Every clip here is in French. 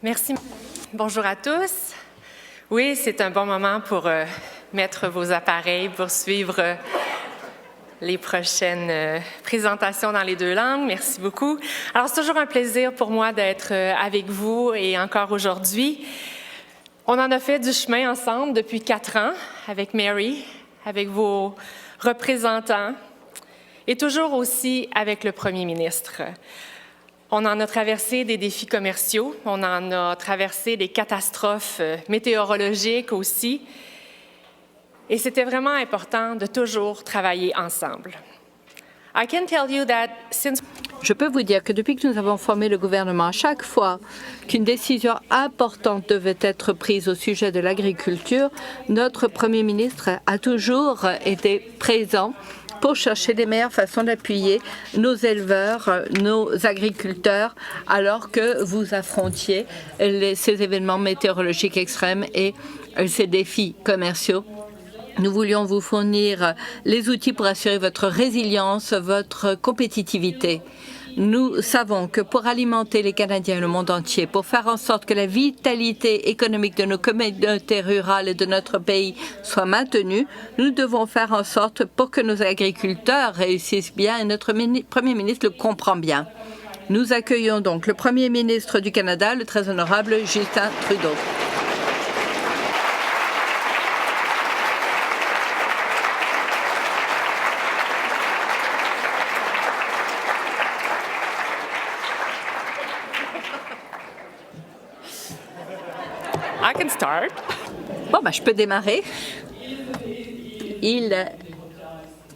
Merci. Bonjour à tous. Oui, c'est un bon moment pour mettre vos appareils pour suivre les prochaines présentations dans les 2 langues. Merci beaucoup. Alors, c'est toujours un plaisir pour moi d'être avec vous et encore aujourd'hui. On en a fait du chemin ensemble depuis 4 ans avec Mary, avec vos représentants et toujours aussi avec le premier ministre. On en a traversé des défis commerciaux, on en a traversé des catastrophes météorologiques aussi. Et c'était vraiment important de toujours travailler ensemble. I can tell you that since... Je peux vous dire que depuis que nous avons formé le gouvernement, à chaque fois qu'une décision importante devait être prise au sujet de l'agriculture, notre Premier ministre a toujours été présent pour chercher les meilleures façons d'appuyer nos éleveurs, nos agriculteurs, alors que vous affrontiez ces événements météorologiques extrêmes et ces défis commerciaux. Nous voulions vous fournir les outils pour assurer votre résilience, votre compétitivité. Nous savons que pour alimenter les Canadiens et le monde entier, pour faire en sorte que la vitalité économique de nos communautés rurales et de notre pays soit maintenue, nous devons faire en sorte pour que nos agriculteurs réussissent bien et notre Premier ministre le comprend bien. Nous accueillons donc le Premier ministre du Canada, le très honorable Justin Trudeau. I can start. Bon, je peux démarrer. Il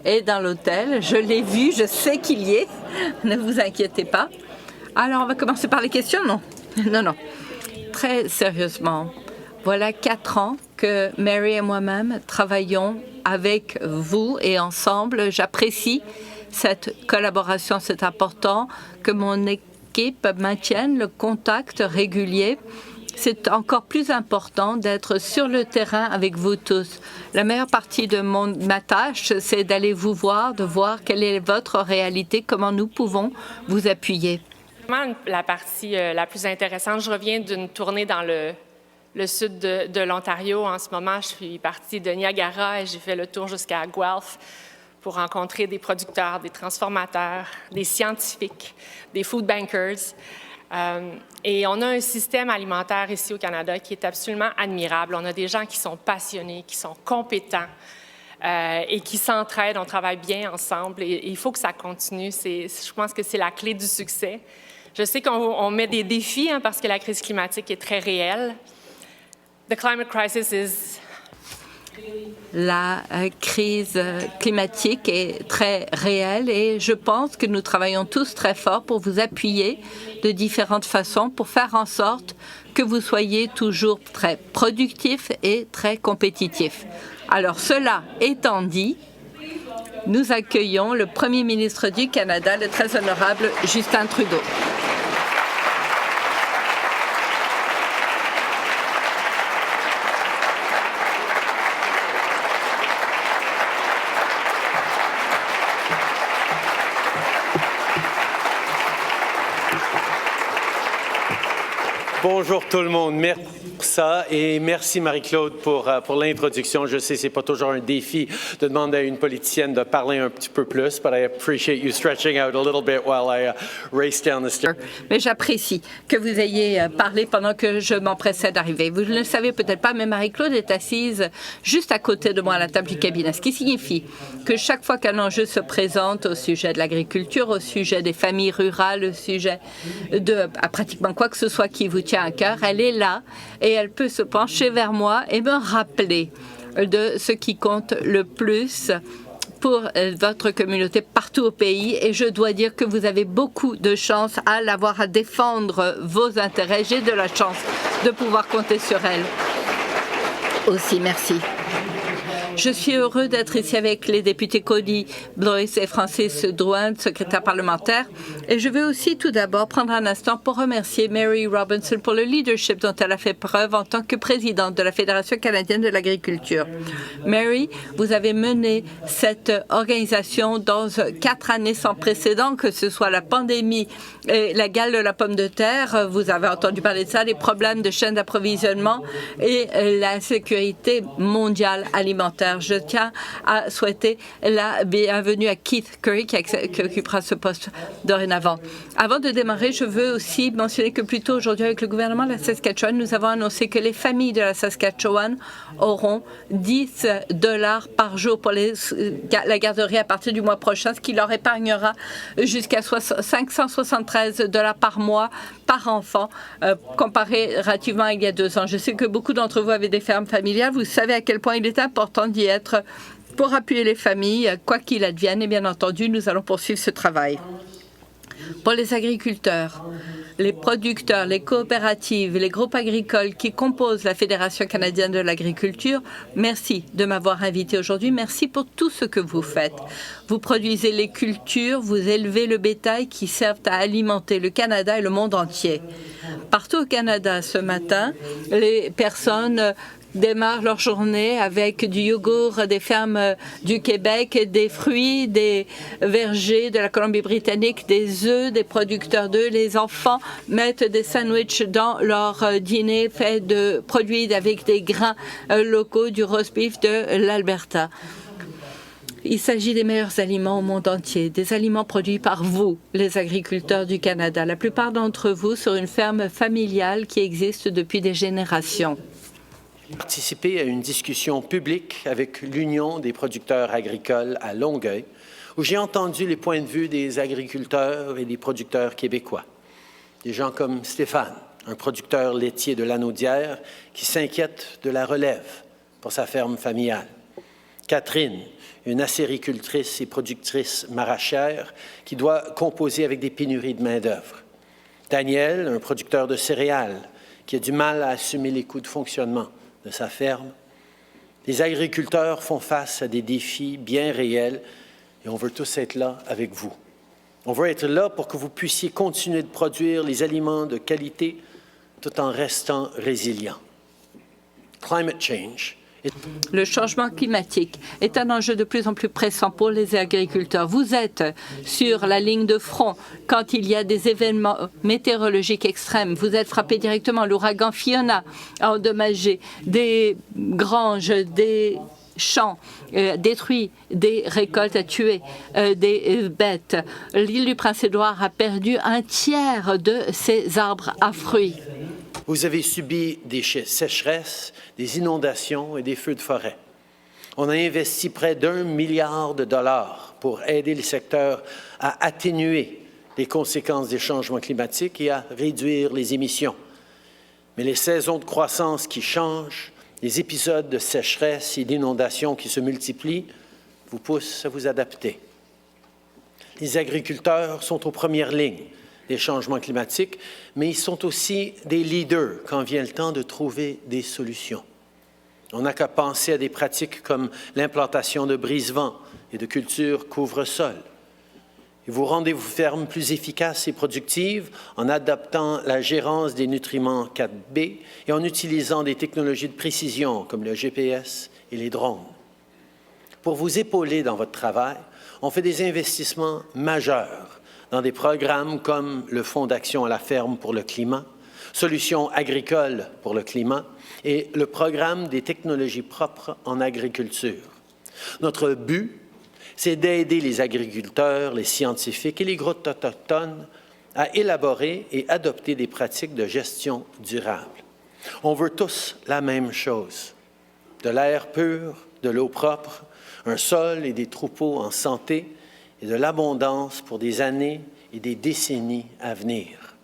est dans l'hôtel. Je l'ai vu, je sais qu'il y est. Ne vous inquiétez pas. Alors, on va commencer par les questions, non? Non. Très sérieusement, voilà 4 ans que Mary et moi-même travaillons avec vous et ensemble. J'apprécie cette collaboration. C'est important que mon équipe maintienne le contact régulier. C'est encore plus important d'être sur le terrain avec vous tous. La meilleure partie de ma tâche, c'est d'aller vous voir, de voir quelle est votre réalité, comment nous pouvons vous appuyer. La partie la plus intéressante, je reviens d'une tournée dans le sud de l'Ontario. En ce moment, je suis partie de Niagara et j'ai fait le tour jusqu'à Guelph pour rencontrer des producteurs, des transformateurs, des scientifiques, des food bankers. Et on a un système alimentaire ici au Canada qui est absolument admirable. On a des gens qui sont passionnés, qui sont compétents et qui s'entraident. On travaille bien ensemble et il faut que ça continue. Je pense que c'est la clé du succès. Je sais qu'on met des défis parce que la crise climatique est très réelle. The climate crisis is... La crise climatique est très réelle et je pense que nous travaillons tous très fort pour vous appuyer de différentes façons pour faire en sorte que vous soyez toujours très productifs et très compétitifs. Alors, cela étant dit, nous accueillons le Premier ministre du Canada, le très honorable Justin Trudeau. Bonjour tout le monde, merci pour ça et merci Marie-Claude pour l'introduction. Je sais, c'est pas toujours un défi de demander à une politicienne de parler un petit peu plus, but I appreciate you stretching out a little bit while I race down the stairs. Mais j'apprécie que vous ayez parlé pendant que je m'empressais d'arriver. Vous ne le savez peut-être pas, mais Marie-Claude est assise juste à côté de moi à la table du cabinet, ce qui signifie que chaque fois qu'un enjeu se présente au sujet de l'agriculture, au sujet des familles rurales, au sujet de pratiquement quoi que ce soit qui vous tient à cœur, elle est là et elle peut se pencher vers moi et me rappeler de ce qui compte le plus pour votre communauté partout au pays. Et je dois dire que vous avez beaucoup de chance à l'avoir à défendre vos intérêts. J'ai de la chance de pouvoir compter sur elle. Aussi, merci. Je suis heureux d'être ici avec les députés Cody Blois et Francis Drouin, secrétaire parlementaire. Et je veux aussi tout d'abord prendre un instant pour remercier Mary Robinson pour le leadership dont elle a fait preuve en tant que présidente de la Fédération canadienne de l'agriculture. Mary, vous avez mené cette organisation dans 4 années sans précédent, que ce soit la pandémie et la gale de la pomme de terre. Vous avez entendu parler de ça, les problèmes de chaîne d'approvisionnement et la sécurité mondiale alimentaire. Je tiens à souhaiter la bienvenue à Keith Curry qui occupera ce poste dorénavant. Avant de démarrer, je veux aussi mentionner que plus tôt aujourd'hui avec le gouvernement de la Saskatchewan, nous avons annoncé que les familles de la Saskatchewan auront $10 par jour pour la garderie à partir du mois prochain, ce qui leur épargnera jusqu'à $573 par mois par enfant, comparativement à il y a 2 ans. Je sais que beaucoup d'entre vous avez des fermes familiales. Vous savez à quel point il est important d'y être pour appuyer les familles, quoi qu'il advienne. Et bien entendu, nous allons poursuivre ce travail. Pour les agriculteurs, les producteurs, les coopératives, les groupes agricoles qui composent la Fédération canadienne de l'agriculture, merci de m'avoir invité aujourd'hui. Merci pour tout ce que vous faites. Vous produisez les cultures, vous élevez le bétail qui servent à alimenter le Canada et le monde entier. Partout au Canada ce matin, les personnes démarrent leur journée avec du yogourt des fermes du Québec, des fruits, des vergers de la Colombie-Britannique, des œufs, des producteurs d'œufs. Les enfants mettent des sandwichs dans leur dîner fait de produits avec des grains locaux, du roast beef de l'Alberta. Il s'agit des meilleurs aliments au monde entier, des aliments produits par vous, les agriculteurs du Canada. La plupart d'entre vous sur une ferme familiale qui existe depuis des générations. Participer à une discussion publique avec l'Union des producteurs agricoles à Longueuil, où j'ai entendu les points de vue des agriculteurs et des producteurs québécois. Des gens comme Stéphane, un producteur laitier de Lanaudière qui s'inquiète de la relève pour sa ferme familiale. Catherine, une acéricultrice et productrice maraîchère qui doit composer avec des pénuries de main-d'œuvre. Daniel, un producteur de céréales qui a du mal à assumer les coûts de fonctionnement de sa ferme. Les agriculteurs font face à des défis bien réels et on veut tous être là avec vous. On veut être là pour que vous puissiez continuer de produire les aliments de qualité tout en restant résilient. Climate change. Le changement climatique est un enjeu de plus en plus pressant pour les agriculteurs. Vous êtes sur la ligne de front quand il y a des événements météorologiques extrêmes. Vous êtes frappé directement. L'ouragan Fiona a endommagé des granges, des champs, détruit des récoltes, a tué des bêtes. L'île du Prince-Édouard a perdu un tiers de ses arbres à fruits. Vous avez subi des sécheresses, des inondations et des feux de forêt. On a investi près d'1 milliard de dollars pour aider le secteur à atténuer les conséquences des changements climatiques et à réduire les émissions. Mais les saisons de croissance qui changent, les épisodes de sécheresse et d'inondations qui se multiplient, vous poussent à vous adapter. Les agriculteurs sont aux premières lignes des changements climatiques, mais ils sont aussi des leaders quand vient le temps de trouver des solutions. On n'a qu'à penser à des pratiques comme l'implantation de brise-vent et de cultures couvre-sol. Et vous rendez vos fermes plus efficaces et productives en adaptant la gérance des nutriments 4B et en utilisant des technologies de précision comme le GPS et les drones. Pour vous épauler dans votre travail, on fait des investissements majeurs dans des programmes comme le Fonds d'action à la ferme pour le climat, Solutions agricoles pour le climat et le programme des technologies propres en agriculture. Notre but, c'est d'aider les agriculteurs, les scientifiques et les groupes autochtones à élaborer et adopter des pratiques de gestion durable. On veut tous la même chose, de l'air pur, de l'eau propre, un sol et des troupeaux en santé et de l'abondance pour des années et des décennies à venir.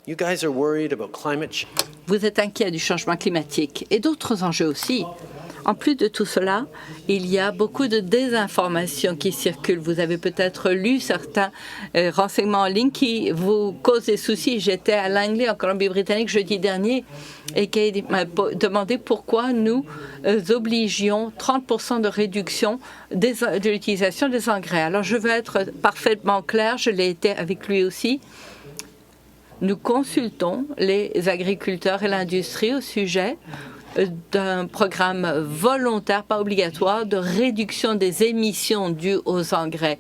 You guys are worried about climate change. Vous êtes inquiets du changement climatique et d'autres enjeux aussi. En plus de tout cela, il y a beaucoup de désinformation qui circule. Vous avez peut-être lu certains renseignements en ligne qui vous causent des soucis. J'étais à Langley, en Colombie-Britannique, jeudi dernier, et qui m'a demandé pourquoi nous obligions 30% de réduction de l'utilisation des engrais. Alors, je veux être parfaitement clair, je l'ai été avec lui aussi. Nous consultons les agriculteurs et l'industrie au sujet d'un programme volontaire, pas obligatoire, de réduction des émissions dues aux engrais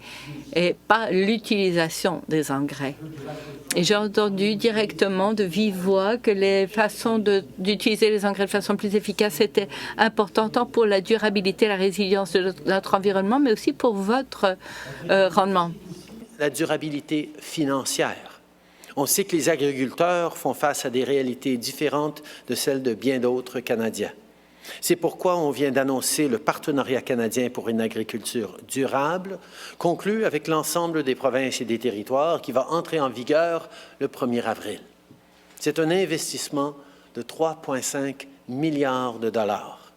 et pas l'utilisation des engrais. Et j'ai entendu directement de vive voix que les façons d'utiliser les engrais de façon plus efficace étaient importantes tant pour la durabilité, la résilience de notre environnement, mais aussi pour votre rendement. La durabilité financière. On sait que les agriculteurs font face à des réalités différentes de celles de bien d'autres Canadiens. C'est pourquoi on vient d'annoncer le partenariat canadien pour une agriculture durable, conclu avec l'ensemble des provinces et des territoires, qui va entrer en vigueur le 1er avril. C'est un investissement de 3,5 milliards de dollars.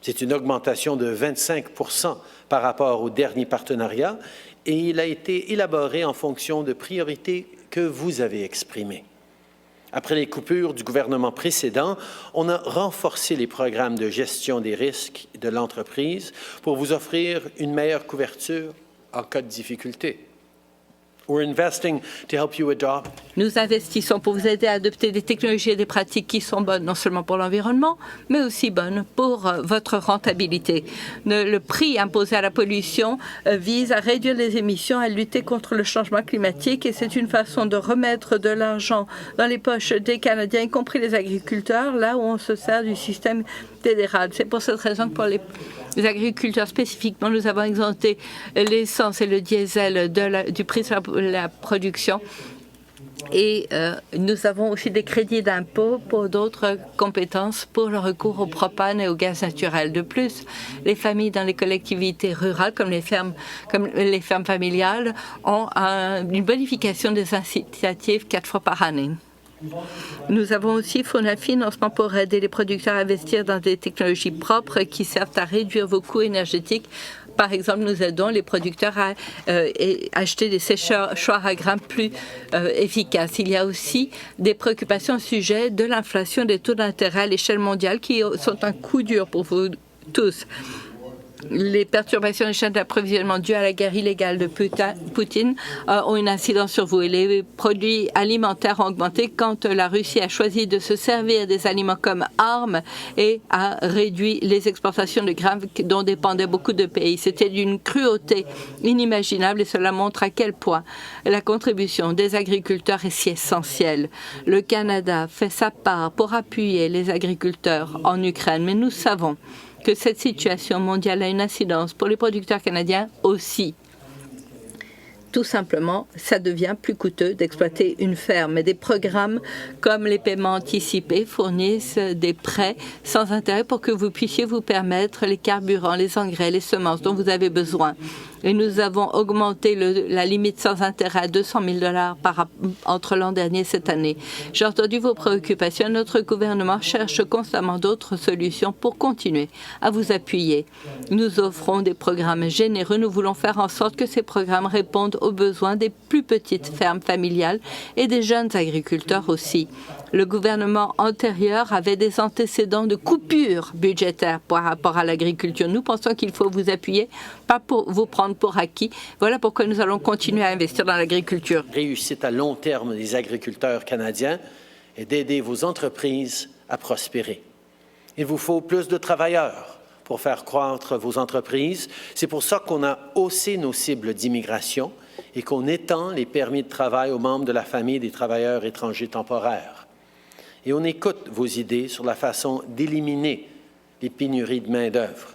C'est une augmentation de 25% par rapport au dernier partenariat et il a été élaboré en fonction de priorités que vous avez exprimées. Après les coupures du gouvernement précédent, on a renforcé les programmes de gestion des risques de l'entreprise pour vous offrir une meilleure couverture en cas de difficulté. We're investing to help you adopt. Nous investissons pour vous aider à adopter des technologies et des pratiques qui sont bonnes non seulement pour l'environnement, mais aussi bonnes pour votre rentabilité. Le prix imposé à la pollution vise à réduire les émissions, à lutter contre le changement climatique et c'est une façon de remettre de l'argent dans les poches des Canadiens, y compris les agriculteurs, là où on se sert du système fédéral. C'est pour cette raison que pour les agriculteurs spécifiquement, nous avons exempté l'essence et le diesel du prix sur la production. Et nous avons aussi des crédits d'impôt pour d'autres compétences pour le recours au propane et au gaz naturel. De plus, les familles dans les collectivités rurales, comme les fermes familiales, ont une bonification des incitatifs 4 fois par année. Nous avons aussi fourni un financement pour aider les producteurs à investir dans des technologies propres qui servent à réduire vos coûts énergétiques. Par exemple, nous aidons les producteurs à acheter des séchoirs à grains plus efficaces. Il y a aussi des préoccupations au sujet de l'inflation des taux d'intérêt à l'échelle mondiale qui sont un coup dur pour vous tous. Les perturbations des chaînes d'approvisionnement dues à la guerre illégale de Poutine ont une incidence sur vous. Et les produits alimentaires ont augmenté quand la Russie a choisi de se servir des aliments comme armes et a réduit les exportations de grains dont dépendaient beaucoup de pays. C'était d'une cruauté inimaginable et cela montre à quel point la contribution des agriculteurs est si essentielle. Le Canada fait sa part pour appuyer les agriculteurs en Ukraine, mais nous savons que cette situation mondiale a une incidence pour les producteurs canadiens aussi. Tout simplement, ça devient plus coûteux d'exploiter une ferme. Et des programmes comme les paiements anticipés fournissent des prêts sans intérêt pour que vous puissiez vous permettre les carburants, les engrais, les semences dont vous avez besoin. Et nous avons augmenté la limite sans intérêt à 200 000 $ entre l'an dernier et cette année. J'ai entendu vos préoccupations. Notre gouvernement cherche constamment d'autres solutions pour continuer à vous appuyer. Nous offrons des programmes généreux. Nous voulons faire en sorte que ces programmes répondent aux besoins des plus petites fermes familiales et des jeunes agriculteurs aussi. Le gouvernement antérieur avait des antécédents de coupures budgétaires par rapport à l'agriculture. Nous pensons qu'il faut vous appuyer, pas pour vous prendre pour acquis. Voilà pourquoi nous allons continuer à investir dans l'agriculture. Réussite à long terme des agriculteurs canadiens et d'aider vos entreprises à prospérer. Il vous faut plus de travailleurs pour faire croître vos entreprises. C'est pour ça qu'on a haussé nos cibles d'immigration et qu'on étend les permis de travail aux membres de la famille des travailleurs étrangers temporaires. Et on écoute vos idées sur la façon d'éliminer les pénuries de main-d'œuvre.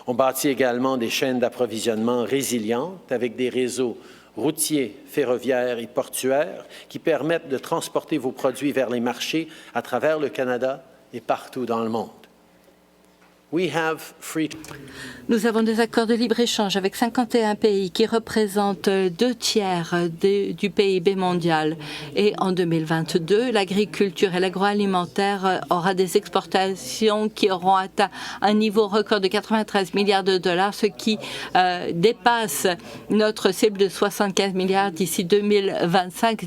On bâtit également des chaînes d'approvisionnement résilientes avec des réseaux routiers, ferroviaires et portuaires qui permettent de transporter vos produits vers les marchés à travers le Canada et partout dans le monde. Nous avons des accords de libre-échange avec 51 pays qui représentent 2/3 du PIB mondial. Et en 2022, l'agriculture et l'agroalimentaire aura des exportations qui auront atteint un niveau record de 93 milliards de dollars, ce qui dépasse notre cible de 75 milliards d'ici 2025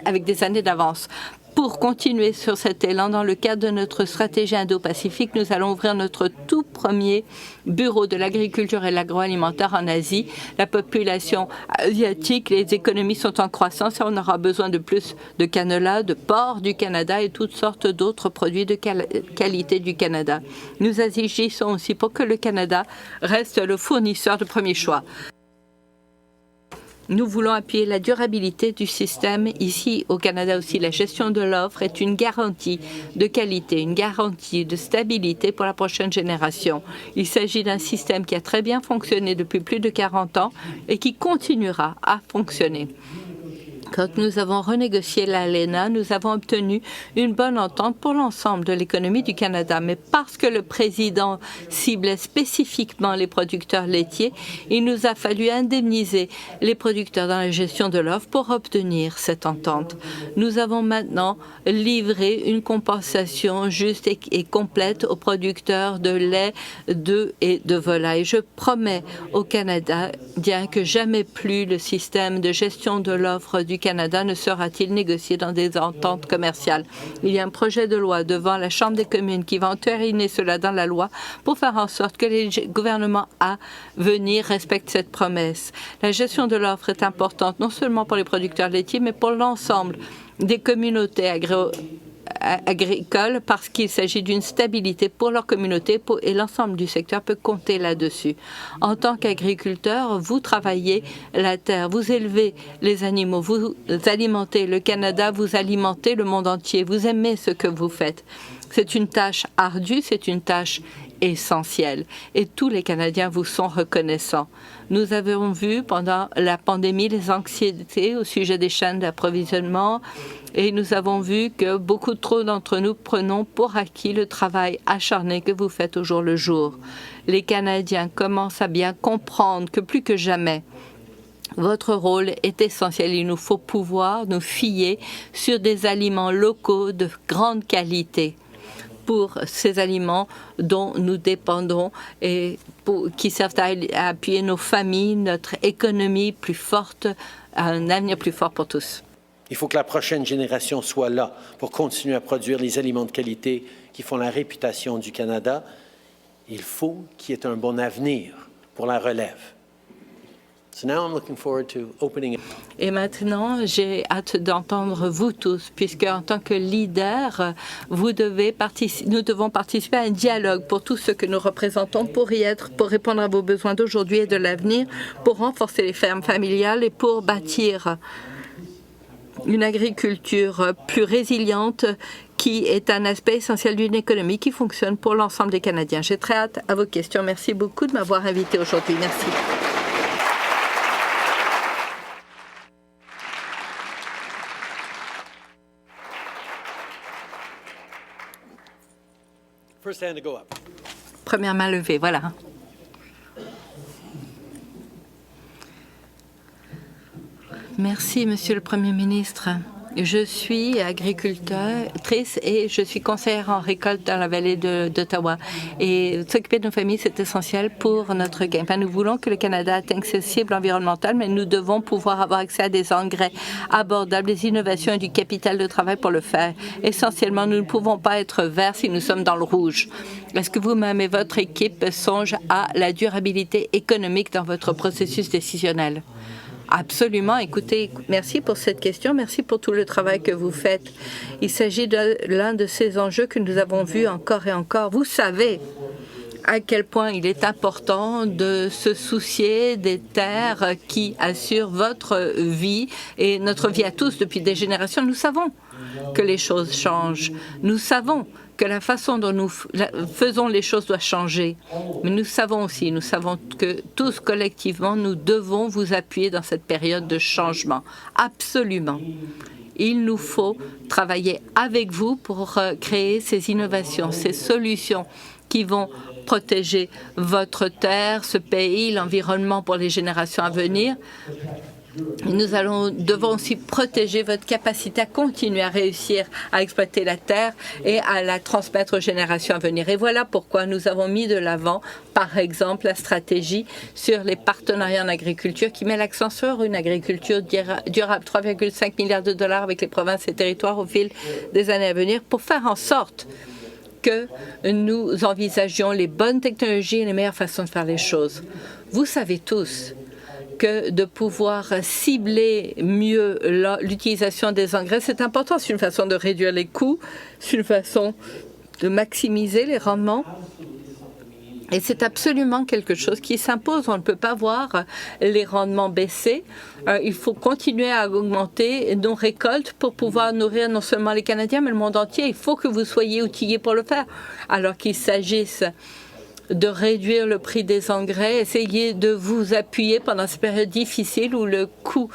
avec des années d'avance. Pour continuer sur cet élan, dans le cadre de notre stratégie Indo-Pacifique, nous allons ouvrir notre tout premier bureau de l'agriculture et de l'agroalimentaire en Asie. La population asiatique, les économies sont en croissance et on aura besoin de plus de canola, de porc du Canada et toutes sortes d'autres produits de qualité du Canada. Nous agissons aussi pour que le Canada reste le fournisseur de premier choix. Nous voulons appuyer la durabilité du système. Ici, au Canada aussi, la gestion de l'offre est une garantie de qualité, une garantie de stabilité pour la prochaine génération. Il s'agit d'un système qui a très bien fonctionné depuis plus de 40 ans et qui continuera à fonctionner. Quand nous avons renégocié l'ALENA, nous avons obtenu une bonne entente pour l'ensemble de l'économie du Canada. Mais parce que le président ciblait spécifiquement les producteurs laitiers, il nous a fallu indemniser les producteurs dans la gestion de l'offre pour obtenir cette entente. Nous avons maintenant livré une compensation juste et complète aux producteurs de lait, d'œufs et de volaille. Je promets aux Canadiens que jamais plus le système de gestion de l'offre du Canada ne sera-t-il négocié dans des ententes commerciales. Il y a un projet de loi devant la Chambre des communes qui va entériner cela dans la loi pour faire en sorte que les gouvernements à venir respectent cette promesse. La gestion de l'offre est importante non seulement pour les producteurs laitiers, mais pour l'ensemble des communautés agricoles parce qu'il s'agit d'une stabilité pour leur communauté et l'ensemble du secteur peut compter là-dessus. En tant qu'agriculteur, vous travaillez la terre, vous élevez les animaux, vous alimentez le Canada, vous alimentez le monde entier, vous aimez ce que vous faites. C'est une tâche ardue, c'est une tâche essentielle et tous les Canadiens vous sont reconnaissants. Nous avons vu pendant la pandémie les anxiétés au sujet des chaînes d'approvisionnement et nous avons vu que beaucoup trop d'entre nous prenons pour acquis le travail acharné que vous faites au jour le jour. Les Canadiens commencent à bien comprendre que plus que jamais, votre rôle est essentiel. Il nous faut pouvoir nous fier sur des aliments locaux de grande qualité pour ces aliments dont nous dépendons et qui servent à appuyer nos familles, notre économie plus forte, un avenir plus fort pour tous. Il faut que la prochaine génération soit là pour continuer à produire les aliments de qualité qui font la réputation du Canada. Il faut qu'il y ait un bon avenir pour la relève. So now I'm looking forward to opening. Et maintenant, j'ai hâte d'entendre vous tous, puisque en tant que leader, nous devons participer à un dialogue pour tout ce que nous représentons, pour y être, pour répondre à vos besoins d'aujourd'hui et de l'avenir, pour renforcer les fermes familiales et pour bâtir une agriculture plus résiliente qui est un aspect essentiel d'une économie qui fonctionne pour l'ensemble des Canadiens. J'ai très hâte à vos questions. Merci beaucoup de m'avoir invité aujourd'hui. Merci. First hand to go up. Première main levée, voilà. Merci, Monsieur le Premier ministre. Je suis agricultrice et je suis conseillère en récolte dans la vallée d'Ottawa. Et s'occuper de nos familles, c'est essentiel pour notre gain. Nous voulons que le Canada atteigne ses cibles environnementales, mais nous devons pouvoir avoir accès à des engrais abordables, des innovations et du capital de travail pour le faire. Essentiellement, nous ne pouvons pas être verts si nous sommes dans le rouge. Est-ce que vous-même et votre équipe songent à la durabilité économique dans votre processus décisionnel? Absolument. Écoutez, merci pour cette question. Merci pour tout le travail que vous faites. Il s'agit de l'un de ces enjeux que nous avons vus encore et encore. Vous savez à quel point il est important de se soucier des terres qui assurent votre vie et notre vie à tous depuis des générations. Nous savons que les choses changent. Nous savons que la façon dont nous faisons les choses doit changer. Mais nous savons que tous collectivement, nous devons vous appuyer dans cette période de changement. Absolument. Il nous faut travailler avec vous pour créer ces innovations, ces solutions qui vont protéger votre terre, ce pays, l'environnement pour les générations à venir. Nous devons aussi protéger votre capacité à continuer à réussir à exploiter la terre et à la transmettre aux générations à venir. Et voilà pourquoi nous avons mis de l'avant, par exemple, la stratégie sur les partenariats en agriculture qui met l'accent sur une agriculture durable, 3,5 milliards de dollars avec les provinces et territoires au fil des années à venir pour faire en sorte que nous envisagions les bonnes technologies et les meilleures façons de faire les choses. Vous savez tous que de pouvoir cibler mieux l'utilisation des engrais, c'est important. C'est une façon de réduire les coûts, c'est une façon de maximiser les rendements. Et c'est absolument quelque chose qui s'impose. On ne peut pas voir les rendements baisser. Il faut continuer à augmenter nos récoltes pour pouvoir nourrir non seulement les Canadiens, mais le monde entier. Il faut que vous soyez outillés pour le faire. Alors qu'il s'agisse de réduire le prix des engrais, essayez de vous appuyer pendant cette période difficile où le coût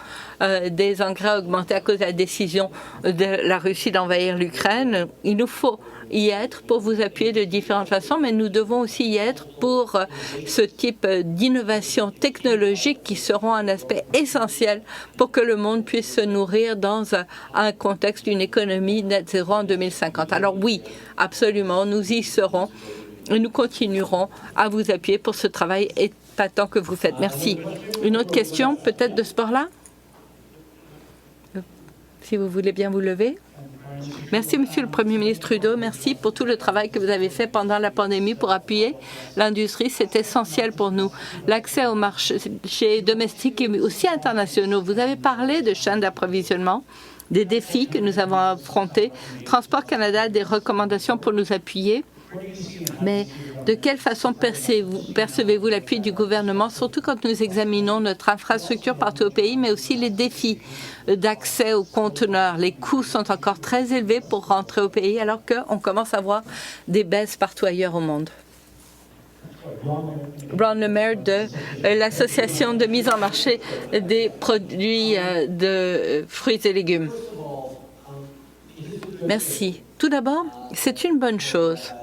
des engrais a augmenté à cause de la décision de la Russie d'envahir l'Ukraine. Il nous faut y être pour vous appuyer de différentes façons, mais nous devons aussi y être pour ce type d'innovation technologique qui seront un aspect essentiel pour que le monde puisse se nourrir dans un contexte d'une économie net zéro en 2050. Alors oui, absolument, nous y serons. Et nous continuerons à vous appuyer pour ce travail épatant que vous faites. Merci. Une autre question, peut-être de ce bord-là? Si vous voulez bien vous lever. Merci, Monsieur le Premier ministre Trudeau. Merci pour tout le travail que vous avez fait pendant la pandémie pour appuyer l'industrie. C'est essentiel pour nous. L'accès aux marchés domestiques et aussi internationaux. Vous avez parlé de chaînes d'approvisionnement, des défis que nous avons affrontés. Transport Canada a des recommandations pour nous appuyer. Mais de quelle façon percevez-vous l'appui du gouvernement, surtout quand nous examinons notre infrastructure partout au pays, mais aussi les défis d'accès aux conteneurs? Les coûts sont encore très élevés pour rentrer au pays, alors qu'on commence à voir des baisses partout ailleurs au monde. Ron Lemaire de l'Association de mise en marché des produits de fruits et légumes. Merci. Tout d'abord, c'est une bonne chose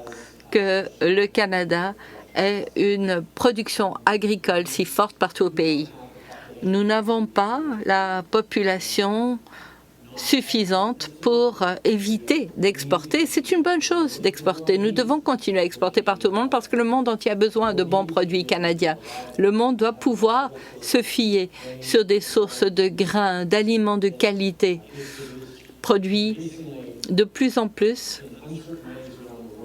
que le Canada ait une production agricole si forte partout au pays. Nous n'avons pas la population suffisante pour éviter d'exporter. C'est une bonne chose d'exporter. Nous devons continuer à exporter partout au monde parce que le monde entier a besoin de bons produits canadiens. Le monde doit pouvoir se fier sur des sources de grains, d'aliments de qualité, produits de plus en plus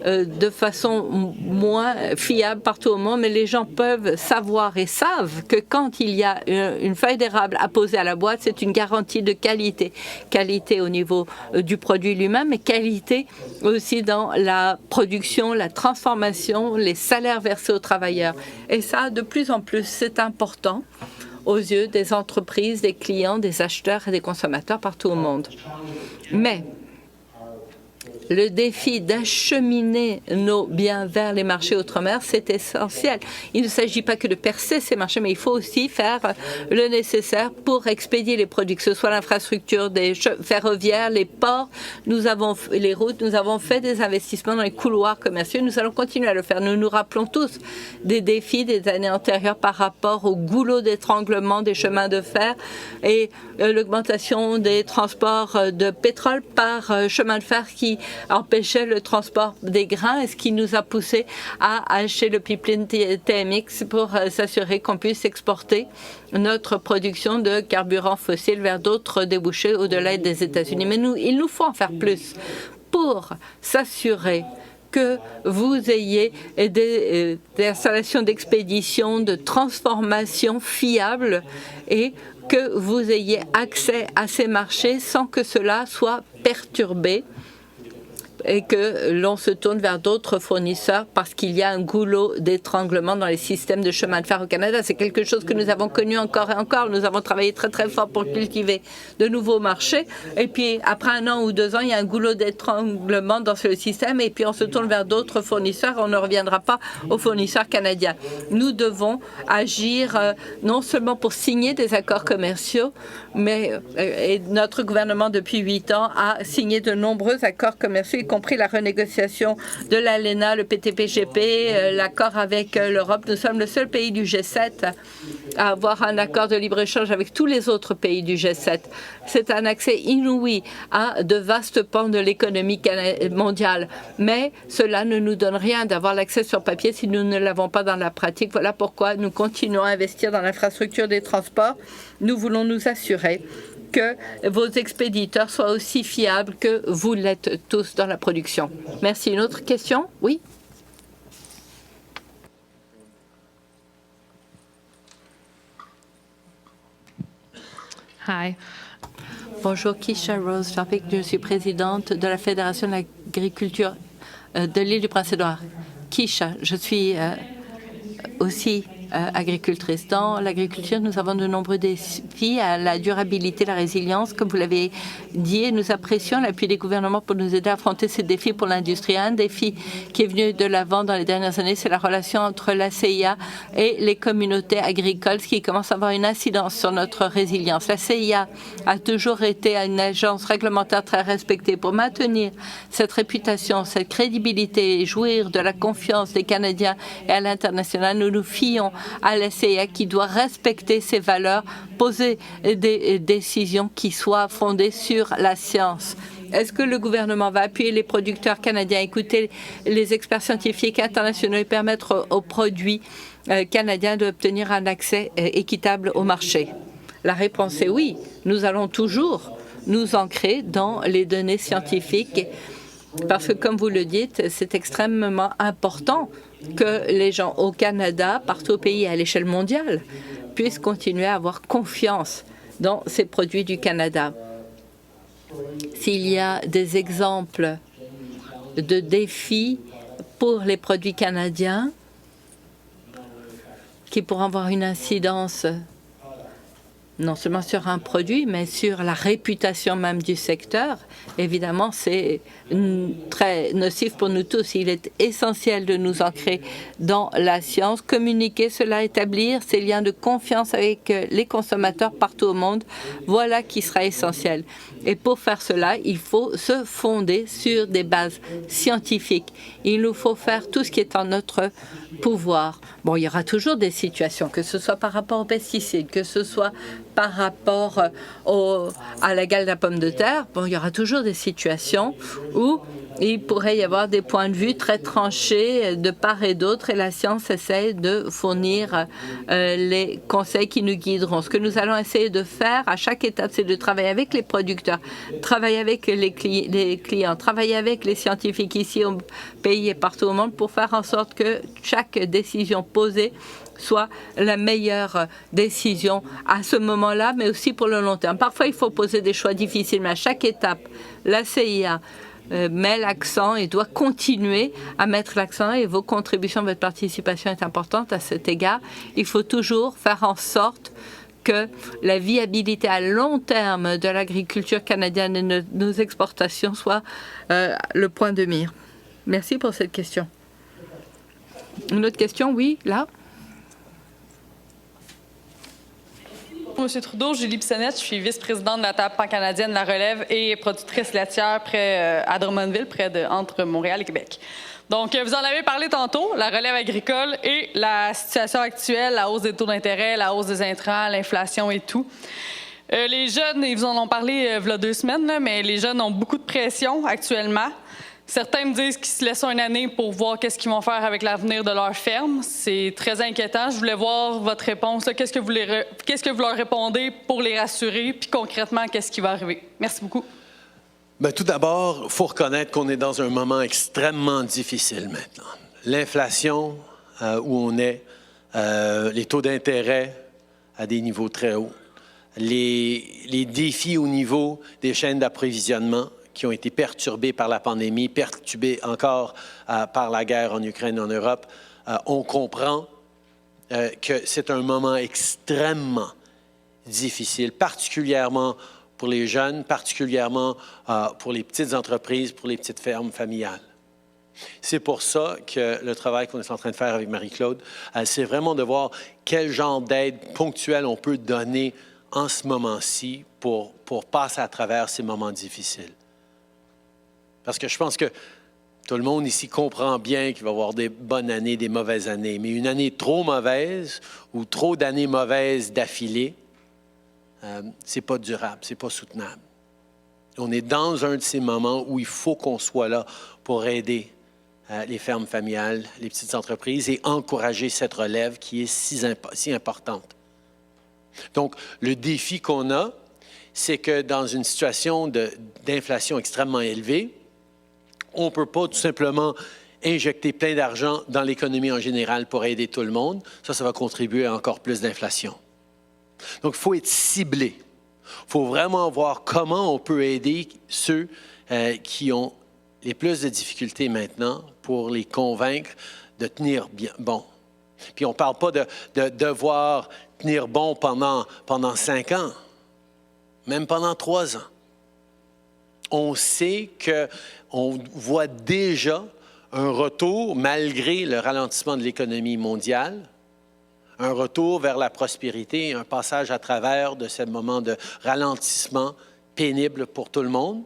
de façon moins fiable partout au monde, mais les gens peuvent savoir et savent que quand il y a une feuille d'érable apposée à la boîte, c'est une garantie de qualité. Qualité au niveau du produit lui-même, mais qualité aussi dans la production, la transformation, les salaires versés aux travailleurs. Et ça, de plus en plus, c'est important aux yeux des entreprises, des clients, des acheteurs et des consommateurs partout au monde. Mais le défi d'acheminer nos biens vers les marchés outre-mer, c'est essentiel. Il ne s'agit pas que de percer ces marchés, mais il faut aussi faire le nécessaire pour expédier les produits, que ce soit l'infrastructure des ferroviaires, les ports, les routes. Nous avons fait des investissements dans les couloirs commerciaux. Nous allons continuer à le faire. Nous nous rappelons tous des défis des années antérieures par rapport au goulot d'étranglement des chemins de fer et l'augmentation des transports de pétrole par chemin de fer qui empêchait le transport des grains et ce qui nous a poussé à acheter le pipeline TMX pour s'assurer qu'on puisse exporter notre production de carburant fossile vers d'autres débouchés au-delà des États-Unis. Mais il nous faut en faire plus pour s'assurer que vous ayez des installations d'expédition, de transformation fiables et que vous ayez accès à ces marchés sans que cela soit perturbé et que l'on se tourne vers d'autres fournisseurs parce qu'il y a un goulot d'étranglement dans les systèmes de chemin de fer au Canada. C'est quelque chose que nous avons connu encore et encore. Nous avons travaillé très, très fort pour cultiver de nouveaux marchés. Et puis, après 1 an ou 2 ans, il y a un goulot d'étranglement dans ce système et puis on se tourne vers d'autres fournisseurs. On ne reviendra pas aux fournisseurs canadiens. Nous devons agir non seulement pour signer des accords commerciaux, mais et notre gouvernement, depuis 8 ans, a signé de nombreux accords commerciaux, y compris la renégociation de l'ALENA, le PTPGP, l'accord avec l'Europe. Nous sommes le seul pays du G7 à avoir un accord de libre-échange avec tous les autres pays du G7. C'est un accès inouï à de vastes pans de l'économie mondiale. Mais cela ne nous donne rien d'avoir l'accès sur papier si nous ne l'avons pas dans la pratique. Voilà pourquoi nous continuons à investir dans l'infrastructure des transports. Nous voulons nous assurer que vos expéditeurs soient aussi fiables que vous l'êtes tous dans la production. Merci. Une autre question? Oui? Hi. Bonjour, Keisha Rose Jarvik. Je suis présidente de la Fédération de l'agriculture de l'île du Prince-Édouard. Keisha, je suis aussi agricultrice. Dans l'agriculture, nous avons de nombreux défis à la durabilité, la résilience. Comme vous l'avez dit, nous apprécions l'appui des gouvernements pour nous aider à affronter ces défis pour l'industrie. Un défi qui est venu de l'avant dans les dernières années, c'est la relation entre la CIA et les communautés agricoles, ce qui commence à avoir une incidence sur notre résilience. La CIA a toujours été une agence réglementaire très respectée. Pour maintenir cette réputation, cette crédibilité et jouir de la confiance des Canadiens et à l'international, nous nous fions à la CIA qui doit respecter ses valeurs, poser des décisions qui soient fondées sur la science. Est-ce que le gouvernement va appuyer les producteurs canadiens, écouter les experts scientifiques internationaux et permettre aux produits canadiens d'obtenir un accès équitable au marché? La réponse est oui. Nous allons toujours nous ancrer dans les données scientifiques parce que, comme vous le dites, c'est extrêmement important que les gens au Canada, partout au pays et à l'échelle mondiale, puissent continuer à avoir confiance dans ces produits du Canada. S'il y a des exemples de défis pour les produits canadiens qui pourront avoir une incidence non seulement sur un produit, mais sur la réputation même du secteur, évidemment, c'est très nocif pour nous tous. Il est essentiel de nous ancrer dans la science, communiquer cela, établir ces liens de confiance avec les consommateurs partout au monde. Voilà qui sera essentiel. Et pour faire cela, il faut se fonder sur des bases scientifiques. Il nous faut faire tout ce qui est en notre pouvoir. Bon, il y aura toujours des situations, que ce soit par rapport aux pesticides, que ce soit par rapport à la gale de la pomme de terre. Bon, il y aura toujours des situations où il pourrait y avoir des points de vue très tranchés de part et d'autre, et la science essaie de fournir les conseils qui nous guideront. Ce que nous allons essayer de faire à chaque étape, c'est de travailler avec les producteurs, travailler avec les clients, travailler avec les scientifiques ici au pays et partout au monde pour faire en sorte que chaque décision posée soit la meilleure décision à ce moment-là, mais aussi pour le long terme. Parfois, il faut poser des choix difficiles, mais à chaque étape, la CIA met l'accent et doit continuer à mettre l'accent, et vos contributions, votre participation est importante à cet égard. Il faut toujours faire en sorte que la viabilité à long terme de l'agriculture canadienne et de nos exportations soit le point de mire. Merci pour cette question. Une autre question? Oui, là. Monsieur Trudeau, Julie Bissonnette, je suis vice-présidente de la table pan-canadienne La Relève et productrice laitière à Drummondville, entre Montréal et Québec. Donc, vous en avez parlé tantôt, la relève agricole et la situation actuelle, la hausse des taux d'intérêt, la hausse des intrants, l'inflation et tout. Les jeunes, ils vous en ont parlé il y a 2 semaines, là, mais les jeunes ont beaucoup de pression actuellement. Certains me disent qu'ils se laissent une année pour voir qu'est-ce qu'ils vont faire avec l'avenir de leur ferme. C'est très inquiétant. Je voulais voir votre réponse. Qu'est-ce que vous leur répondez pour les rassurer? Puis concrètement, qu'est-ce qui va arriver? Merci beaucoup. Bien, tout d'abord, il faut reconnaître qu'on est dans un moment extrêmement difficile maintenant. L'inflation, où on est, les taux d'intérêt à des niveaux très hauts, les défis au niveau des chaînes d'approvisionnement qui ont été perturbés par la pandémie, perturbés encore par la guerre en Ukraine et en Europe, on comprend que c'est un moment extrêmement difficile, particulièrement pour les jeunes, particulièrement pour les petites entreprises, pour les petites fermes familiales. C'est pour ça que le travail qu'on est en train de faire avec Marie-Claude, c'est vraiment de voir quel genre d'aide ponctuelle on peut donner en ce moment-ci pour passer à travers ces moments difficiles. Parce que je pense que tout le monde ici comprend bien qu'il va y avoir des bonnes années, des mauvaises années. Mais une année trop mauvaise ou trop d'années mauvaises d'affilée, c'est pas durable, c'est pas soutenable. On est dans un de ces moments où il faut qu'on soit là pour aider les fermes familiales, les petites entreprises et encourager cette relève qui est si importante. Donc, le défi qu'on a, c'est que dans une situation d'inflation extrêmement élevée, on ne peut pas tout simplement injecter plein d'argent dans l'économie en général pour aider tout le monde. Ça va contribuer à encore plus d'inflation. Donc, il faut être ciblé. Il faut vraiment voir comment on peut aider ceux qui ont les plus de difficultés maintenant pour les convaincre de tenir bien bon. Puis on ne parle pas de devoir tenir bon pendant 5 ans, même pendant 3 ans. On sait qu'on voit déjà un retour, malgré le ralentissement de l'économie mondiale, un retour vers la prospérité, un passage à travers de ce moment de ralentissement pénible pour tout le monde,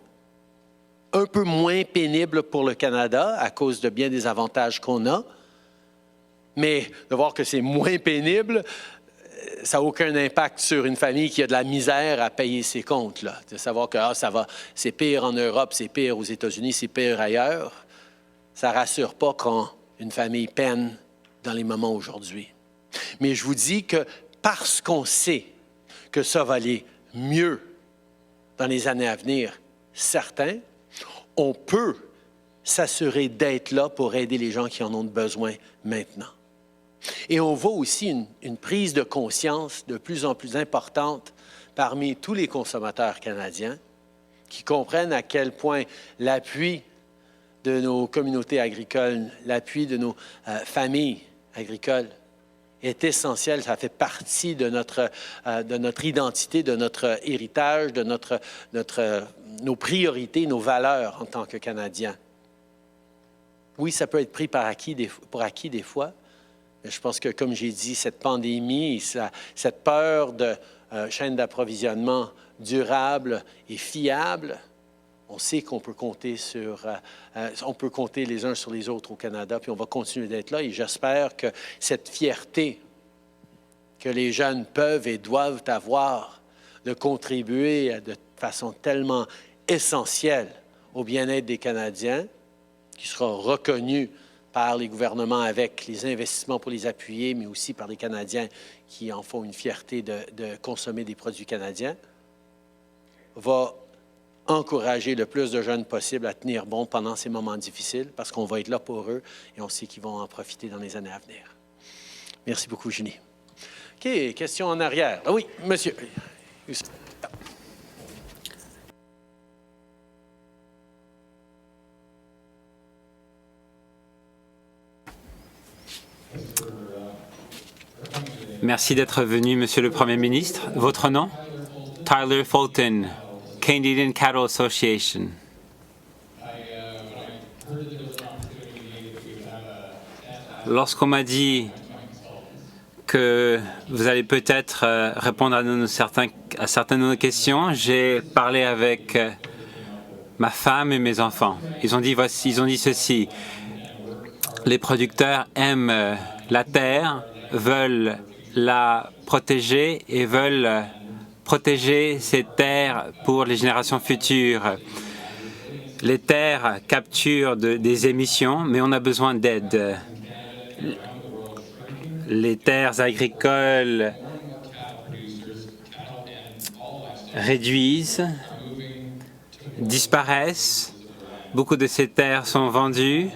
un peu moins pénible pour le Canada à cause de bien des avantages qu'on a, mais de voir que c'est moins pénible, ça n'a aucun impact sur une famille qui a de la misère à payer ses comptes. Là. De savoir que ça va, c'est pire en Europe, c'est pire aux États-Unis, c'est pire ailleurs, ça ne rassure pas quand une famille peine dans les moments aujourd'hui. Mais je vous dis que parce qu'on sait que ça va aller mieux dans les années à venir, certains, on peut s'assurer d'être là pour aider les gens qui en ont besoin maintenant. Et on voit aussi une prise de conscience de plus en plus importante parmi tous les consommateurs canadiens qui comprennent à quel point l'appui de nos communautés agricoles, l'appui de nos familles agricoles est essentiel. Ça fait partie de notre identité, de notre héritage, de nos priorités, nos valeurs en tant que Canadiens. Oui, ça peut être pris pour acquis des fois, mais je pense que, comme j'ai dit, cette pandémie, cette peur de chaîne d'approvisionnement durable et fiable, on sait qu'on peut compter les uns sur les autres au Canada, puis on va continuer d'être là. Et j'espère que cette fierté que les jeunes peuvent et doivent avoir de contribuer de façon tellement essentielle au bien-être des Canadiens, qui sera reconnu par les gouvernements avec les investissements pour les appuyer, mais aussi par les Canadiens qui en font une fierté de consommer des produits canadiens, va encourager le plus de jeunes possible à tenir bon pendant ces moments difficiles, parce qu'on va être là pour eux et on sait qu'ils vont en profiter dans les années à venir. Merci beaucoup, Julie. OK, question en arrière. Ah oui, monsieur. Merci d'être venu, Monsieur le Premier ministre. Votre nom? Tyler Fulton, Canadian Cattle Association. Lorsqu'on m'a dit que vous allez peut-être répondre à certaines de nos questions, j'ai parlé avec ma femme et mes enfants. Ils ont dit ceci. Les producteurs aiment la terre, veulent la protéger et veulent protéger ces terres pour les générations futures. Les terres capturent des émissions, mais on a besoin d'aide. Les terres agricoles réduisent, disparaissent. Beaucoup de ces terres sont vendues.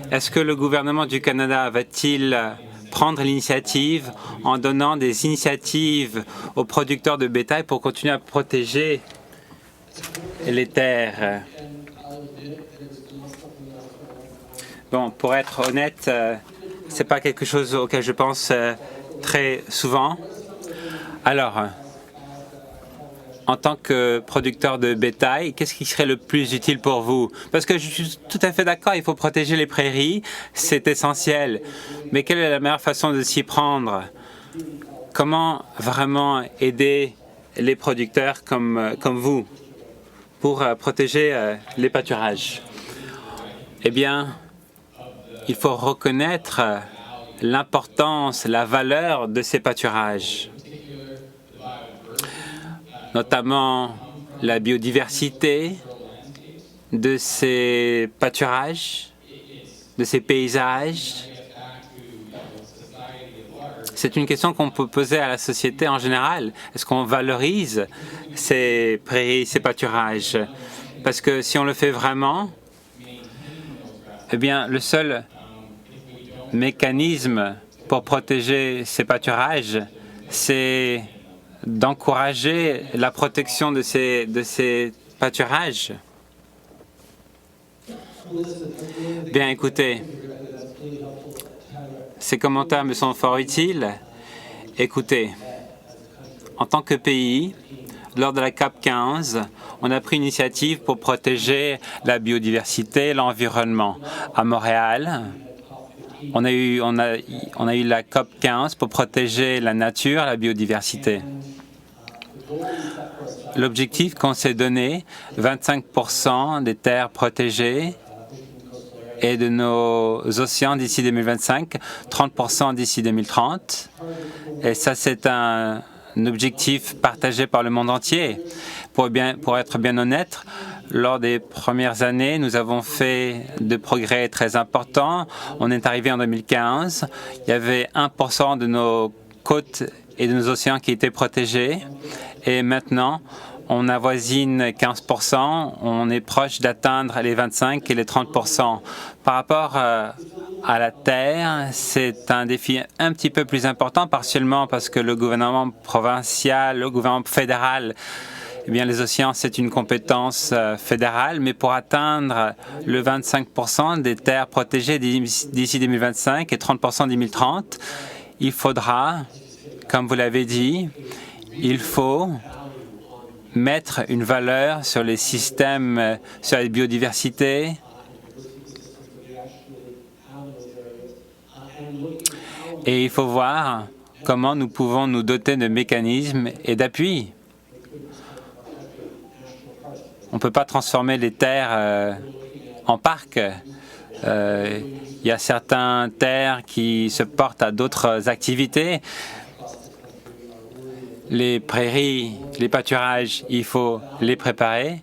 Est-ce que le gouvernement du Canada va-t-il prendre l'initiative en donnant des initiatives aux producteurs de bétail pour continuer à protéger les terres? Bon, pour être honnête, ce n'est pas quelque chose auquel je pense très souvent. Alors, en tant que producteur de bétail, qu'est-ce qui serait le plus utile pour vous? Parce que je suis tout à fait d'accord, il faut protéger les prairies, c'est essentiel. Mais quelle est la meilleure façon de s'y prendre? Comment vraiment aider les producteurs comme vous pour protéger les pâturages? eh bien, il faut reconnaître l'importance, la valeur de ces pâturages, notamment la biodiversité de ces pâturages, de ces paysages. C'est une question qu'on peut poser à la société en général. Est-ce qu'on valorise ces prairies, ces pâturages? Parce que si on le fait vraiment, eh bien, le seul mécanisme pour protéger ces pâturages, c'est d'encourager la protection de ces pâturages. Bien, écoutez, ces commentaires me sont fort utiles. Écoutez, en tant que pays, lors de la COP 15, on a pris une initiative pour protéger la biodiversité, l'environnement. À Montréal, on a eu la COP 15 pour protéger la nature, la biodiversité. L'objectif qu'on s'est donné, 25% des terres protégées et de nos océans d'ici 2025, 30% d'ici 2030. Et ça, c'est un objectif partagé par le monde entier. Pour être bien honnête, lors des premières années, nous avons fait de progrès très importants. On est arrivé en 2015. Il y avait 1% de nos côtes et de nos océans qui étaient protégés. Et maintenant, on avoisine 15%, on est proche d'atteindre les 25 et les 30%. Par rapport à la terre, c'est un défi un petit peu plus important, partiellement parce que le gouvernement provincial, le gouvernement fédéral, eh bien, les océans, c'est une compétence fédérale, mais pour atteindre le 25% des terres protégées d'ici 2025 et 30% 2030, il faudra, comme vous l'avez dit, il faut mettre une valeur sur les systèmes, sur la biodiversité. Et il faut voir comment nous pouvons nous doter de mécanismes et d'appuis. On ne peut pas transformer les terres en parcs. Il y a certaines terres qui se portent à d'autres activités. Les prairies, les pâturages, il faut les préparer,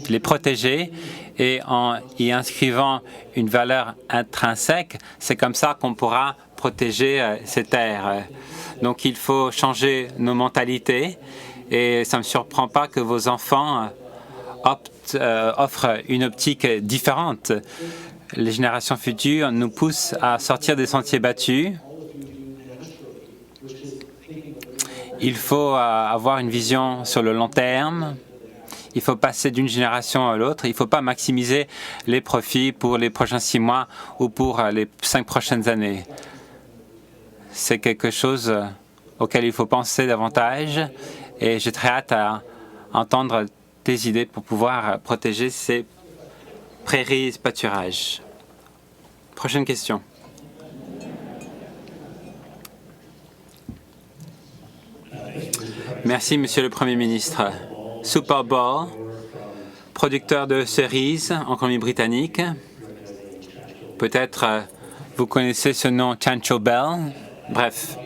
les protéger et en y inscrivant une valeur intrinsèque, c'est comme ça qu'on pourra protéger ces terres. Donc il faut changer nos mentalités et ça ne me surprend pas que vos enfants offrent une optique différente. Les générations futures nous poussent à sortir des sentiers battus. Il faut avoir une vision sur le long terme. Il faut passer d'une génération à l'autre. Il ne faut pas maximiser les profits pour les prochains 6 mois ou pour les 5 prochaines années. C'est quelque chose auquel il faut penser davantage et j'ai très hâte à entendre tes idées pour pouvoir protéger ces prairies et pâturages. Prochaine question. Merci, Monsieur le Premier ministre. Super Bowl, producteur de cerises en Colombie-Britannique. Peut-être vous connaissez ce nom, Chancho Bell. Bref.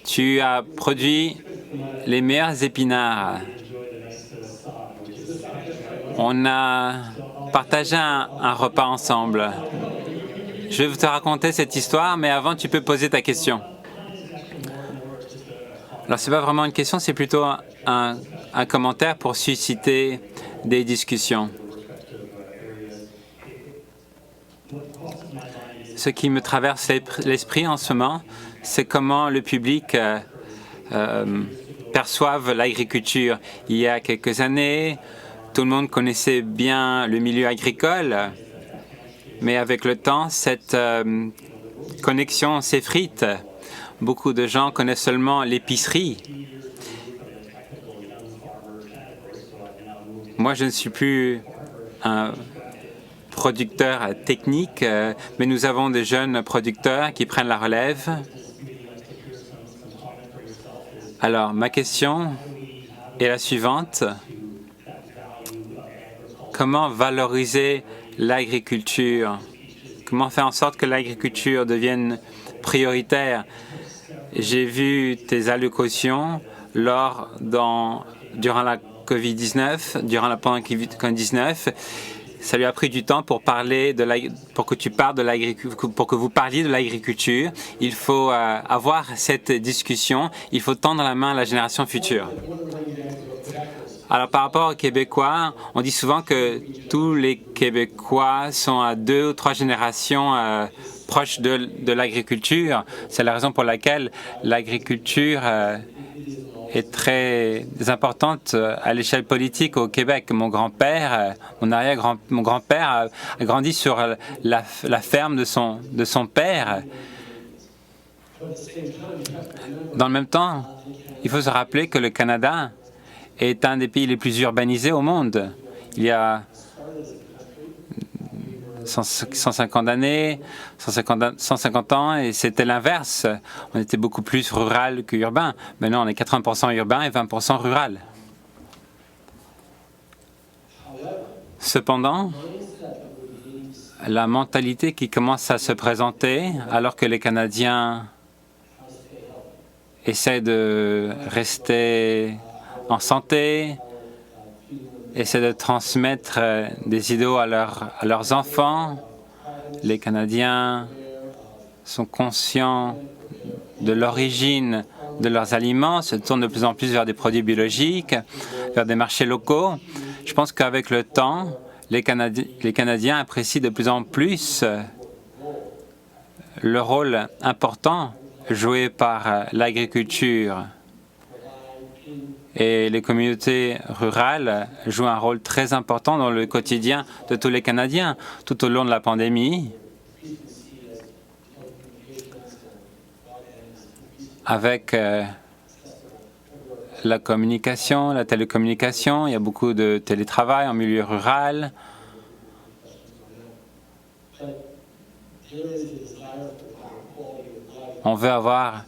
Tu as produit les meilleurs épinards. On a partagé un repas ensemble. Je vais te raconter cette histoire, mais avant, tu peux poser ta question. Alors, ce n'est pas vraiment une question, c'est plutôt un commentaire pour susciter des discussions. Ce qui me traverse l'esprit en ce moment, c'est comment le public perçoive l'agriculture. Il y a quelques années, tout le monde connaissait bien le milieu agricole, mais avec le temps, cette connexion s'effrite. Beaucoup de gens connaissent seulement l'épicerie. Moi, je ne suis plus un producteur technique, mais nous avons des jeunes producteurs qui prennent la relève. Alors, ma question est la suivante. comment valoriser l'agriculture, comment faire en sorte que l'agriculture devienne prioritaire. J'ai vu tes allocutions durant la COVID-19, durant la pandémie COVID-19. Ça lui a pris du temps pour pour que vous parliez de l'agriculture. Il faut avoir cette discussion. Il faut tendre la main à la génération future. Alors, par rapport aux Québécois, on dit souvent que tous les Québécois sont à 2 ou 3 générations proches de l'agriculture. C'est la raison pour laquelle l'agriculture est très importante à l'échelle politique au Québec. Mon grand-père, mon grand-père a grandi sur la ferme de son père. Dans le même temps, il faut se rappeler que le Canada est un des pays les plus urbanisés au monde. Il y a 150 années, 150 ans, et c'était l'inverse. On était beaucoup plus rural qu'urbain. Maintenant, on est 80% urbain et 20% rural. Cependant, la mentalité qui commence à se présenter, alors que les Canadiens essaient de rester en santé, essaient de transmettre des idéaux à leurs enfants. Les Canadiens sont conscients de l'origine de leurs aliments, se tournent de plus en plus vers des produits biologiques, vers des marchés locaux. Je pense qu'avec le temps, les Canadiens apprécient de plus en plus le rôle important joué par l'agriculture. Et les communautés rurales jouent un rôle très important dans le quotidien de tous les Canadiens. Tout au long de la pandémie, avec la communication, la télécommunication, il y a beaucoup de télétravail en milieu rural. On veut avoir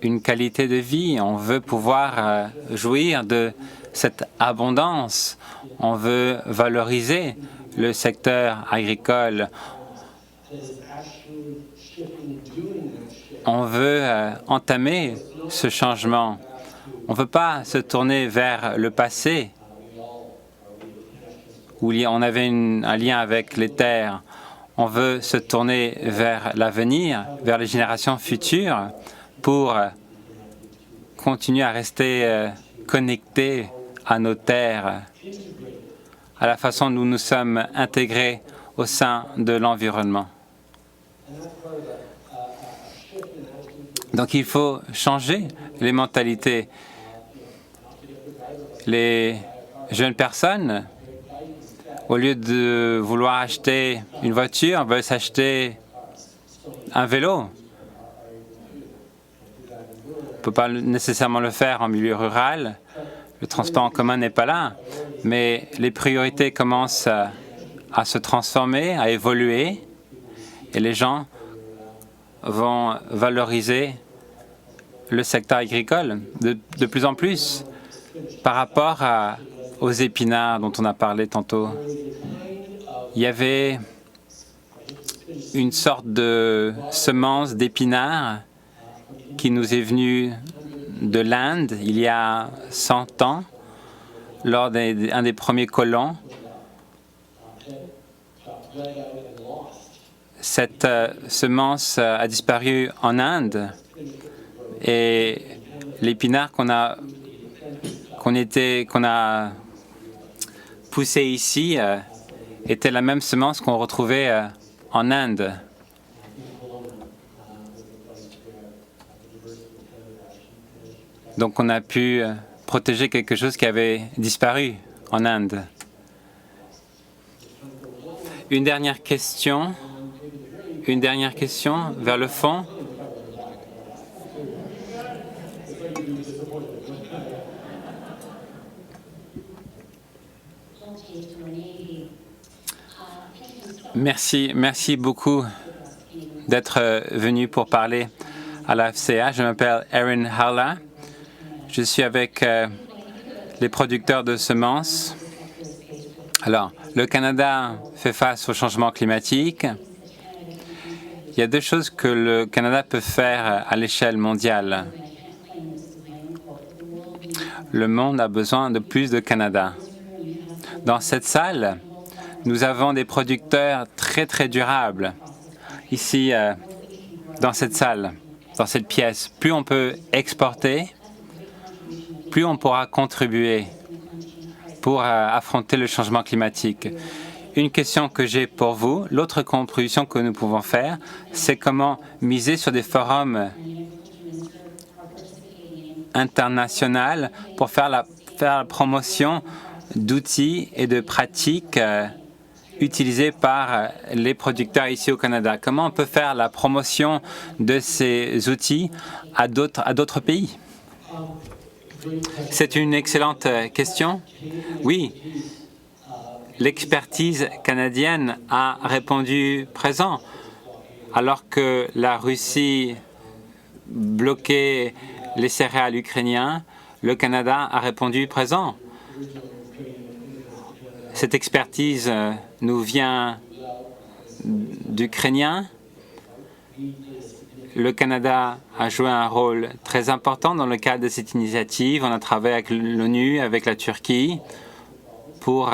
une qualité de vie, on veut pouvoir jouir de cette abondance, on veut valoriser le secteur agricole, on veut entamer ce changement. On ne veut pas se tourner vers le passé, où on avait un lien avec les terres. On veut se tourner vers l'avenir, vers les générations futures, pour continuer à rester connectés à nos terres, à la façon dont nous sommes intégrés au sein de l'environnement. Donc il faut changer les mentalités. Les jeunes personnes, au lieu de vouloir acheter une voiture, veulent s'acheter un vélo. On ne peut pas nécessairement le faire en milieu rural. Le transport en commun n'est pas là. Mais les priorités commencent à se transformer, à évoluer. Et les gens vont valoriser le secteur agricole de plus en plus par rapport aux épinards dont on a parlé tantôt. Il y avait une sorte de semence d'épinards qui nous est venue de l'Inde il y a 100 ans, lors d'un des premiers colons. Cette semence a disparu en Inde et l'épinard qu'on a poussé ici était la même semence qu'on retrouvait en Inde. Donc on a pu protéger quelque chose qui avait disparu en Inde. Une dernière question vers le fond. Merci beaucoup d'être venu pour parler à la FCA. Je m'appelle Erin Harla. Je suis avec les producteurs de semences. Alors, Le Canada fait face au changement climatique. Il y a deux choses que le Canada peut faire à l'échelle mondiale. Le monde a besoin de plus de Canada. Dans cette salle, nous avons des producteurs très, très durables. Ici, dans cette salle, dans cette pièce, plus on peut exporter, plus on pourra contribuer pour affronter le changement climatique. Une question que j'ai pour vous, l'autre contribution que nous pouvons faire, c'est comment miser sur des forums internationaux pour faire la promotion d'outils et de pratiques utilisés par les producteurs ici au Canada. Comment on peut faire la promotion de ces outils à d'autres pays? C'est une excellente question. Oui, l'expertise canadienne a répondu présent. Alors que la Russie bloquait les céréales ukrainiennes, le Canada a répondu présent. Cette expertise nous vient d'Ukrainiens. Le Canada a joué un rôle très important dans le cadre de cette initiative. On a travaillé avec l'ONU, avec la Turquie, pour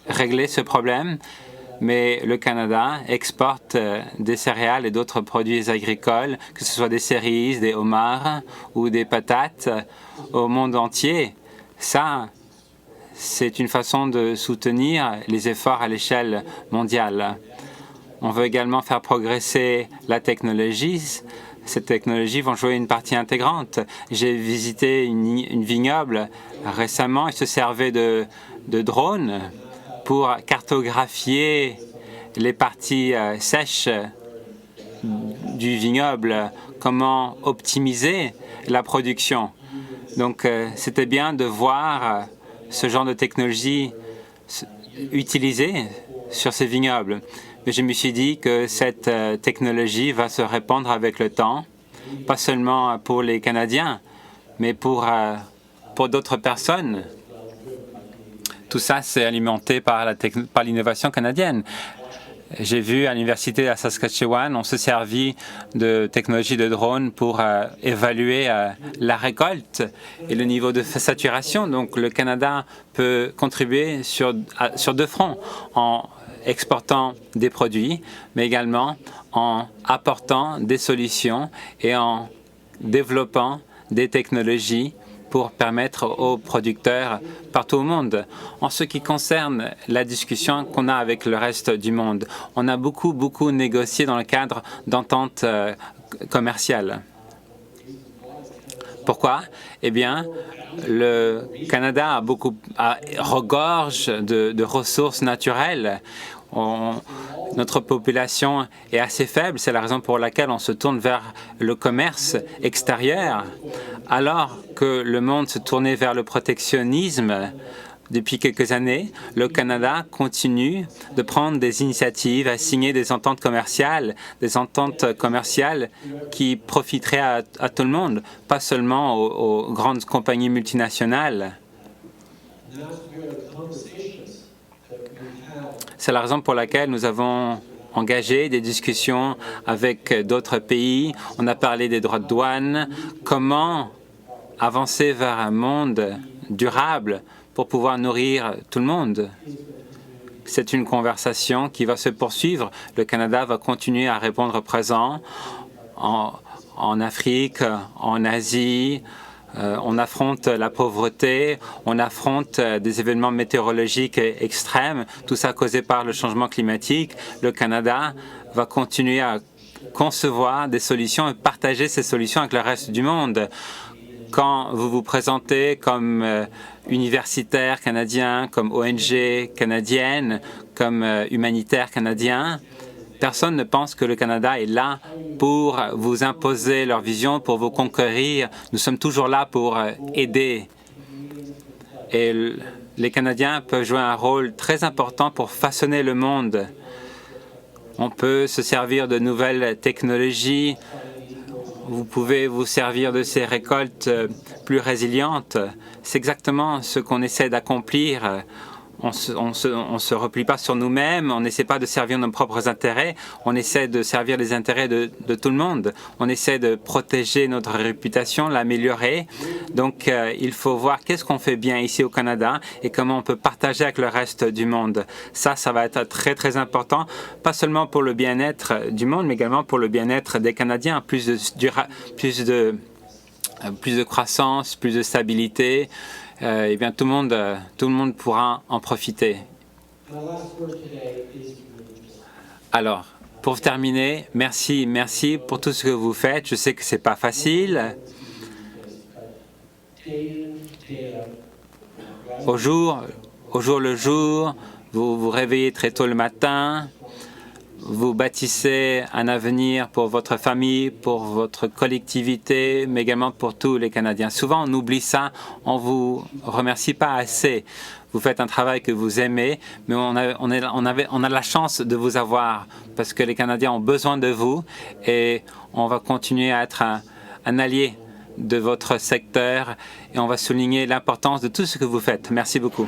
régler ce problème. Mais le Canada exporte des céréales et d'autres produits agricoles, que ce soit des cerises, des homards ou des patates, au monde entier. Ça, c'est une façon de soutenir les efforts à l'échelle mondiale. On veut également faire progresser la technologie. Ces technologies vont jouer une partie intégrante. J'ai visité une vignoble récemment. Ils se servaient de drones pour cartographier les parties sèches du vignoble, comment optimiser la production. Donc, c'était bien de voir ce genre de technologie utilisée sur ces vignobles. Mais je me suis dit que cette technologie va se répandre avec le temps, pas seulement pour les Canadiens, mais pour d'autres personnes. Tout ça, c'est alimenté par l'innovation canadienne. J'ai vu à l'Université de Saskatchewan, on se servit de technologies de drones pour évaluer la récolte et le niveau de saturation. Donc, le Canada peut contribuer sur deux fronts, en exportant des produits, mais également en apportant des solutions et en développant des technologies pour permettre aux producteurs partout au monde. En ce qui concerne la discussion qu'on a avec le reste du monde, on a beaucoup négocié dans le cadre d'ententes commerciales. Pourquoi? Eh bien, le Canada regorge de ressources naturelles. Notre population est assez faible, c'est la raison pour laquelle on se tourne vers le commerce extérieur, alors que le monde se tournait vers le protectionnisme. Depuis quelques années, le Canada continue de prendre des initiatives à signer des ententes commerciales qui profiteraient à tout le monde, pas seulement aux grandes compagnies multinationales. C'est la raison pour laquelle nous avons engagé des discussions avec d'autres pays. On a parlé des droits de douane, comment avancer vers un monde durable pour pouvoir nourrir tout le monde. C'est une conversation qui va se poursuivre. Le Canada va continuer à répondre présent en Afrique, en Asie. On affronte la pauvreté, on affronte des événements météorologiques extrêmes, tout ça causé par le changement climatique. Le Canada va continuer à concevoir des solutions et partager ces solutions avec le reste du monde. Quand vous vous présentez comme universitaire canadien, comme ONG canadienne, comme humanitaire canadien, personne ne pense que le Canada est là pour vous imposer leur vision, pour vous conquérir. Nous sommes toujours là pour aider. Et les Canadiens peuvent jouer un rôle très important pour façonner le monde. On peut se servir de nouvelles technologies. Vous pouvez vous servir de ces récoltes plus résilientes. C'est exactement ce qu'on essaie d'accomplir. on se replie pas sur nous-mêmes, on n'essaie pas de servir nos propres intérêts, on essaie de servir les intérêts de tout le monde. On essaie de protéger notre réputation, l'améliorer. Donc, il faut voir qu'est-ce qu'on fait bien ici au Canada et comment on peut partager avec le reste du monde. Ça va être très, très important, pas seulement pour le bien-être du monde, mais également pour le bien-être des Canadiens. Plus de croissance, plus de stabilité. Eh bien, tout le monde pourra en profiter. Alors, pour terminer, merci pour tout ce que vous faites. Je sais que c'est pas facile. Au jour le jour, vous vous réveillez très tôt le matin. Vous bâtissez un avenir pour votre famille, pour votre collectivité, mais également pour tous les Canadiens. Souvent, on oublie ça, on ne vous remercie pas assez. Vous faites un travail que vous aimez, mais on a la chance de vous avoir parce que les Canadiens ont besoin de vous et on va continuer à être un allié de votre secteur et on va souligner l'importance de tout ce que vous faites. Merci beaucoup.